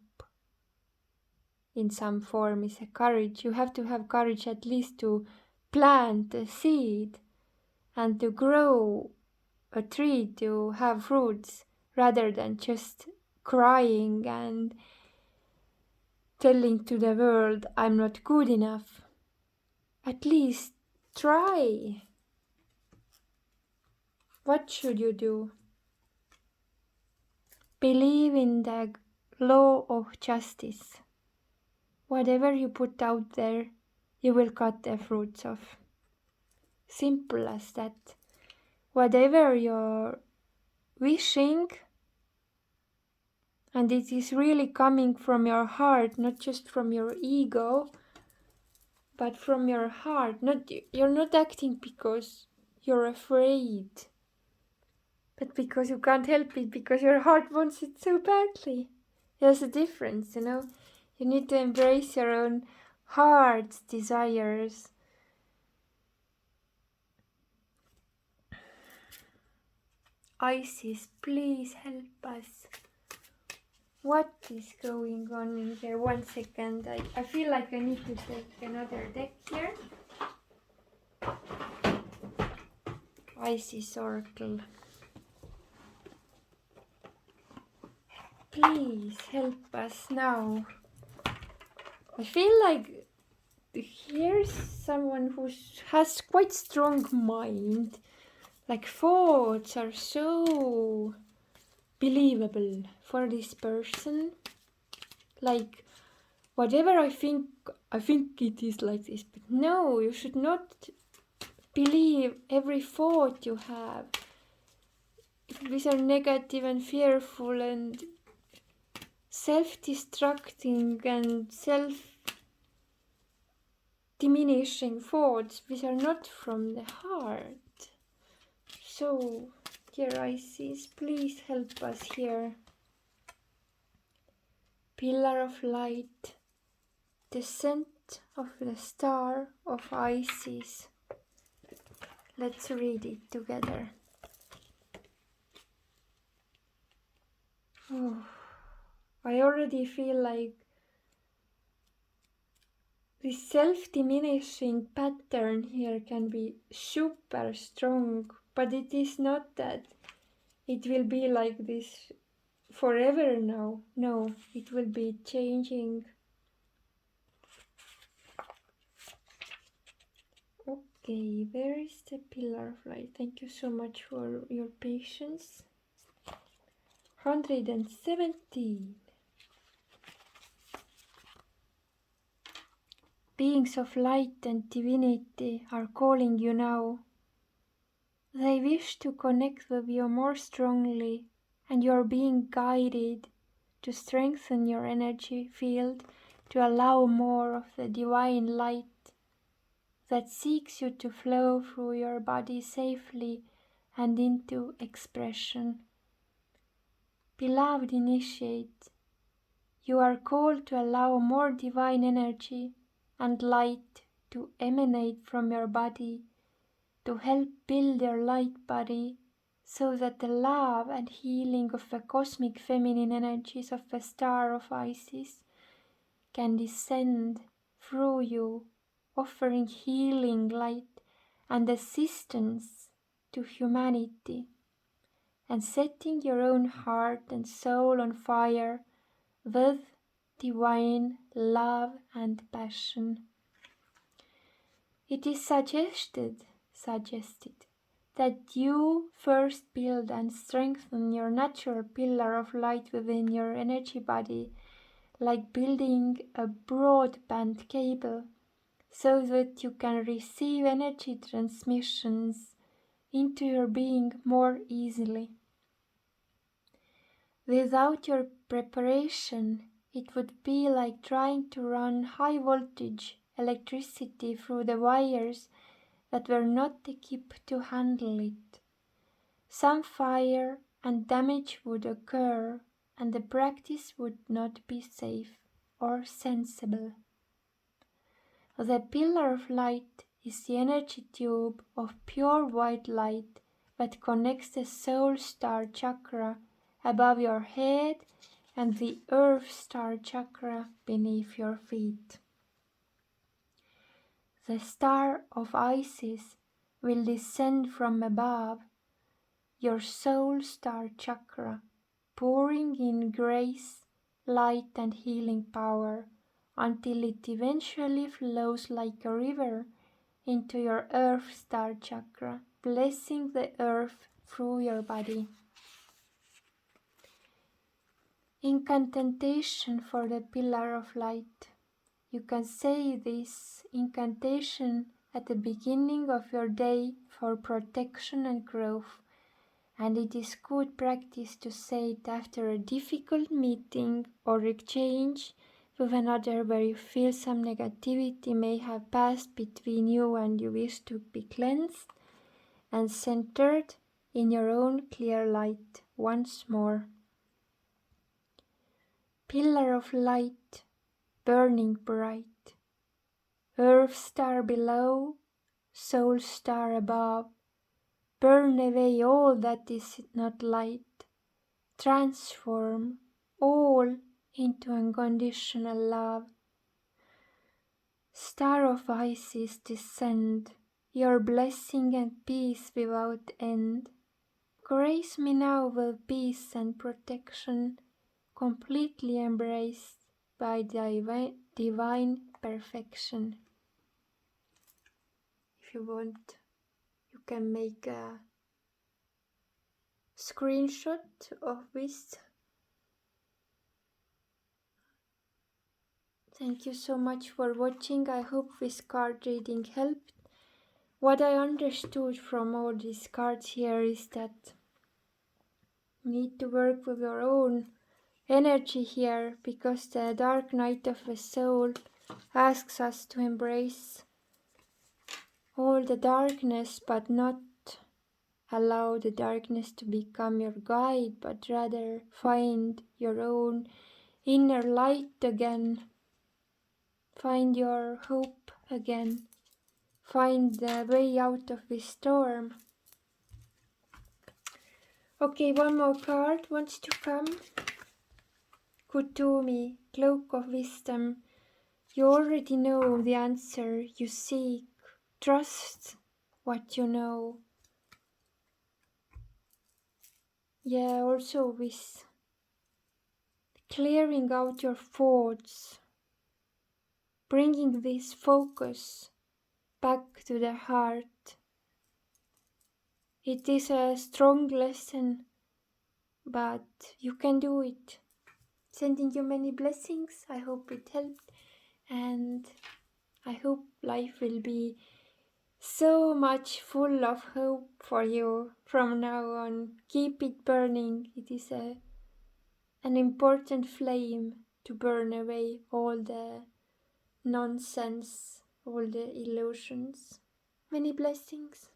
in some form is a courage. You have to have courage at least to plant a seed and to grow a tree to have fruits, rather than just crying and telling to the world, I'm not good enough. At least try. What should you do? Believe in the law of justice. Whatever you put out there, you will cut the fruits of. Simple as that. Whatever you're wishing, and it is really coming from your heart, not just from your ego, but from your heart. You're not acting because you're afraid, but because you can't help it, because your heart wants it so badly. There's a difference, You need to embrace your own heart's desires. Isis, please help us. What is going on in here? 1 second. I feel like I need to take another deck here. Isis Oracle. Please help us now. I feel like here's someone who has quite strong mind. Like thoughts are so believable for this person. Like whatever I think it is like this. But no, you should not believe every thought you have. which are negative and fearful and self-destructing and self-diminishing thoughts, which are not from the heart. So, dear Isis, please help us here. Pillar of light, descent of the star of Isis. Let's read it together. Oh, I already feel like this self-diminishing pattern here can be super strong, but it is not that it will be like this forever now. No, it will be changing. Okay, where is the pillar of light? Thank you so much for your patience. 117. Beings of light and divinity are calling you now. They wish to connect with you more strongly, and you are being guided to strengthen your energy field to allow more of the divine light that seeks you to flow through your body safely and into expression. Beloved initiate, you are called to allow more divine energy and light to emanate from your body to help build your light body so that the love and healing of the cosmic feminine energies of the star of Isis can descend through you, offering healing light and assistance to humanity, and setting your own heart and soul on fire with divine love and passion. It is suggested that you first build and strengthen your natural pillar of light within your energy body, like building a broadband cable, so that you can receive energy transmissions into your being more easily. Without your preparation, it would be like trying to run high voltage electricity through the wires that were not equipped to handle it. Some fire and damage would occur, and the practice would not be safe or sensible. The pillar of light is the energy tube of pure white light that connects the soul star chakra above your head and the earth star chakra beneath your feet. The star of Isis will descend from above, your soul star chakra, pouring in grace, light and healing power until it eventually flows like a river into your earth star chakra, blessing the earth through your body. Incantation for the pillar of light. You can say this incantation at the beginning of your day for protection and growth, and it is good practice to say it after a difficult meeting or exchange with another where you feel some negativity may have passed between you and you wish to be cleansed and centered in your own clear light once more. Pillar of light, burning bright, earth star below, soul star above, burn away all that is not light, transform all into unconditional love. Star of Isis, descend, your blessing and peace without end. Grace me now with peace and protection, completely embraced by divine perfection. If you want, you can make a screenshot of this. Thank you so much for watching. I hope this card reading helped. What I understood from all these cards here is that You need to work with your own energy here, because the dark night of the soul asks us to embrace all the darkness, but not allow the darkness to become your guide, but rather find your own inner light again. Find your hope again. Find the way out of this storm. Okay, one more card wants to come. Kutumi, Cloak of Wisdom. You already know the answer you seek. Trust what you know. Yeah, also with clearing out your thoughts, bringing this focus back to the heart. It is a strong lesson, but you can do it. Sending you many blessings. I hope it helped, and I hope life will be so much full of hope for you from now on. Keep it burning. It is an important flame to burn away all the nonsense, all the illusions. Many blessings.